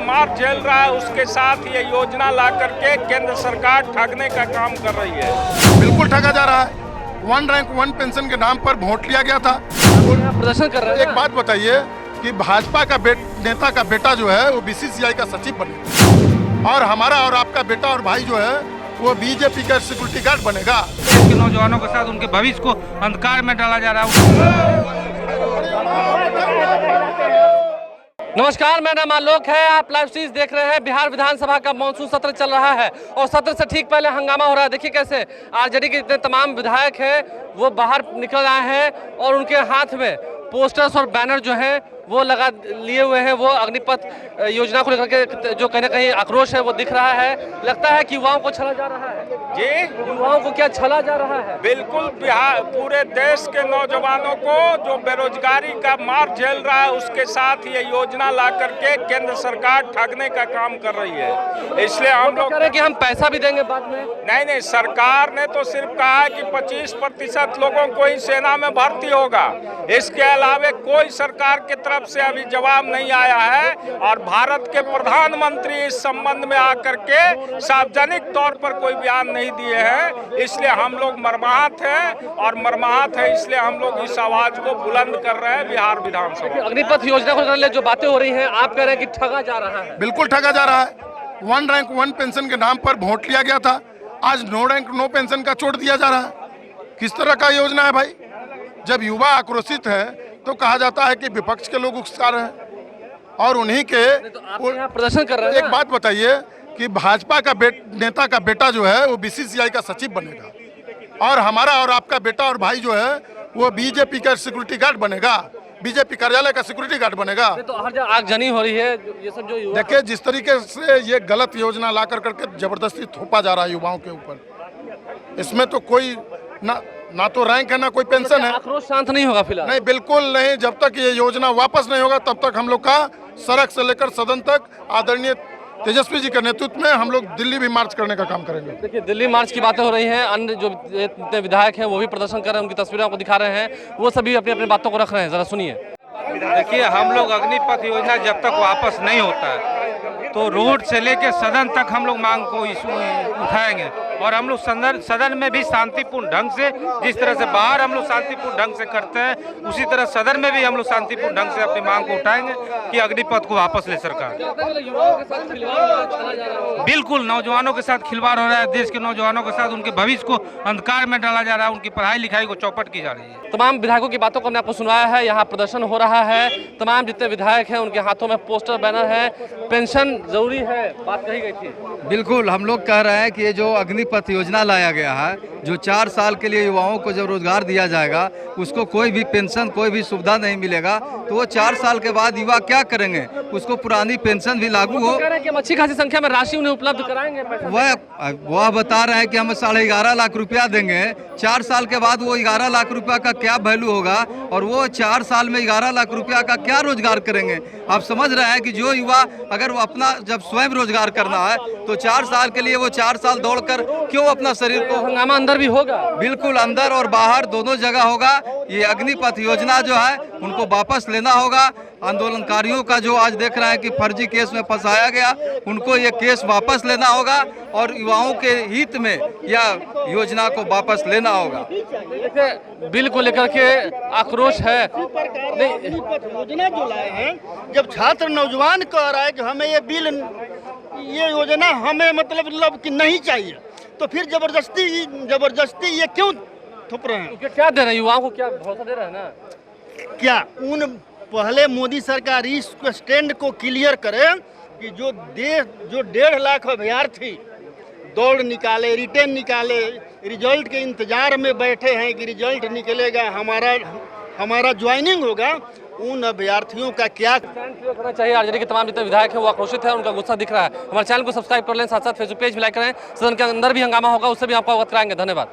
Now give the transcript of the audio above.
मार झेल रहा है उसके साथ ये योजना ला करके केंद्र सरकार ठगने का काम कर रही है। बिल्कुल ठगा जा रहा है। 1 रैंक 1 पेंशन के नाम पर वोट लिया गया था। प्रदर्शन कर रहे हैं। एक बात बताइए कि भाजपा का नेता का बेटा जो है वो बीसीसीआई का सचिव बनेगा और हमारा और आपका बेटा और भाई जो है वो बीजेपी का सिक्योरिटी गार्ड बनेगा। देश के नौजवानों के साथ उनके भविष्य को अंधकार में डाला जा रहा है। नमस्कार, मेरा नाम आलोक है। आप लाइव सीरीज देख रहे हैं। बिहार विधानसभा का मानसून सत्र चल रहा है और सत्र से ठीक पहले हंगामा हो रहा है। देखिए कैसे आरजेडी के जितने तमाम विधायक हैं वो बाहर निकल आए हैं और उनके हाथ में पोस्टर्स और बैनर जो हैं वो लगा लिए हुए हैं। वो अग्निपथ योजना को लेकर के जो कहीं ना कहीं आक्रोश है वो दिख रहा है। लगता है कि युवाओं को छला जा रहा है। जी, युवाओं को क्या छला जा रहा है? बिल्कुल। बिहार पूरे देश के नौजवानों को जो बेरोजगारी का मार झेल रहा है उसके साथ ये योजना ला करके केंद्र सरकार ठगने का काम कर रही है। इसलिए हम लोग कह रहे हैं कि हम पैसा भी देंगे बाद में। नहीं, सरकार ने तो सिर्फ कहा है कि 25% लोगों को ही सेना में भर्ती होगा। इसके अलावा कोई सरकार की तरफ से अभी जवाब नहीं आया है और भारत के प्रधानमंत्री इस संबंध में आकर के सार्वजनिक तौर पर कोई बयान नहीं दिए हैं। इसलिए हम लोग मर्माहत हैं इसलिए हम लोग इस आवाज को बुलंद कर रहे हैं बिहार विधानसभा। अग्निपथ योजना को लेकर जो बातें हो रही हैं, आप कह रहे हैं कि ठगा जा रहा है। बिल्कुल ठगा जा रहा है। 1 रैंक 1 पेंशन के नाम पर वोट लिया गया था। आज 9 रैंक 9 पेंशन का छोड़ दिया जा रहा है। किस तरह का योजना है भाई? जब युवा आक्रोशित है तो कहा जाता है कि विपक्ष के लोग उकसा रहे हैं और उन्हीं के तो आप यहाँ प्रदर्शन कर रहे हैं। एक बात बताइए कि भाजपा का नेता का बेटा जो है वो बीसीसीआई का सचिव बनेगा और हमारा और आपका बेटा और भाई जो है वो बीजेपी का सिक्योरिटी गार्ड बनेगा, बीजेपी कार्यालय का सिक्योरिटी गार्ड बनेगा। तो हर जगह आगजनी हो रही है। ये सब जो देखिए जिस तरीके से ये गलत योजना ला करके जबरदस्ती थोपा जा रहा है युवाओं के ऊपर, इसमें तो कोई ना तो रैंक है ना कोई पेंशन है। आक्रोश शांत नहीं होगा फिलहाल। नहीं, बिल्कुल नहीं। जब तक ये योजना वापस नहीं होगा तब तक हम लोग का सड़क से लेकर सदन तक आदरणीय तेजस्वी जी के नेतृत्व में हम लोग दिल्ली भी मार्च करने का काम करेंगे। देखिए दिल्ली मार्च की बातें हो रही हैं। अन्य जो विधायक हैं वो भी प्रदर्शन कर रहे हैं, उनकी तस्वीरें आपको दिखा रहे हैं। वो सभी अपनी अपनी बातों को रख रहे हैं। जरा सुनिए। देखिए, हम लोग अग्निपथ योजना जब तक वापस नहीं होता है तो रोड से लेकर सदन तक हम लोग मांग को उठाएंगे और हम लोग सदन में भी शांतिपूर्ण ढंग से, जिस तरह से बाहर हम लोग शांतिपूर्ण ढंग से करते हैं उसी तरह सदन में भी हम लोग शांतिपूर्ण ढंग से अपनी मांग को उठाएंगे कि अग्निपथ को वापस ले सरकार। बिल्कुल, नौजवानों के साथ खिलवाड़ हो रहा है। देश के नौजवानों के साथ उनके भविष्य को अंधकार में डाला जा रहा है। उनकी पढ़ाई लिखाई को चौपट की जा रही है। तमाम विधायकों की बातों को हमने आपको सुनाया है। यहाँ प्रदर्शन हो रहा है। तमाम जितने विधायक हैं उनके हाथों में पोस्टर बैनर है। पेंशन जरूरी है, बात कही गई थी। बिल्कुल, हम लोग कह रहे हैं कि ये जो अग्निपथ योजना लाया गया है, जो 4 साल के लिए युवाओं को जब रोजगार दिया जाएगा उसको कोई भी पेंशन कोई भी सुविधा नहीं मिलेगा तो वो 4 साल के बाद युवा क्या करेंगे? उसको पुरानी पेंशन भी लागू हो। कह रहे हैं कि अच्छी खासी संख्या में राशि उन्हें उपलब्ध कराएंगे। वह बता रहे हैं कि हम 11.5 लाख रुपया देंगे। 4 साल के बाद वो 11 लाख रुपया का क्या वैल्यू होगा और वो 4 साल में 11 लाख रुपया का क्या रोजगार करेंगे? आप समझ रहे हैं कि जो युवा अगर वो अपना जब स्वयं रोजगार करना है तो 4 साल के लिए वो 4 साल दौड़कर क्यों अपना शरीर को हंगामा अंदर भी होगा। बिल्कुल, अंदर और बाहर दोनों जगह होगा। ये अग्निपथ योजना जो है उनको वापस लेना होगा। आंदोलनकारियों का जो आज देख रहे हैं कि फर्जी केस में फंसाया गया, उनको ये केस वापस लेना होगा और युवाओं के हित में यह योजना को वापस लेना होगा। देखिए बिल को लेकर के आक्रोश है। योजना जो लाए हैं, जब छात्र नौजवान कह रहा है कि हमें ये योजना हमें मतलब कि नहीं चाहिए तो फिर जबरदस्ती ये क्यों थोप रहे हैं? क्या दे रहे हैं युवाओं को? क्या भरोसा दे रहे हैं ना? क्या पहले मोदी सरकार इस स्टैंड को क्लियर करे कि जो 1.5 लाख अभ्यर्थी दौड़ निकाले, रिटर्न निकाले, रिजल्ट के इंतजार में बैठे हैं कि रिजल्ट निकलेगा, हमारा ज्वाइनिंग होगा, उन अभ्यर्थियों का क्या करना चाहिए? आरजेडी के तमाम जितने विधायक हैं वो आक्रोशित है, उनका गुस्सा दिख रहा है। हमारे चैनल को सब्सक्राइब कर लें, साथ साथ फेसबुक पेज भी लाइक करें। सदन के अंदर भी हंगामा होगा, उससे भी आपको अवगत कराएंगे। धन्यवाद।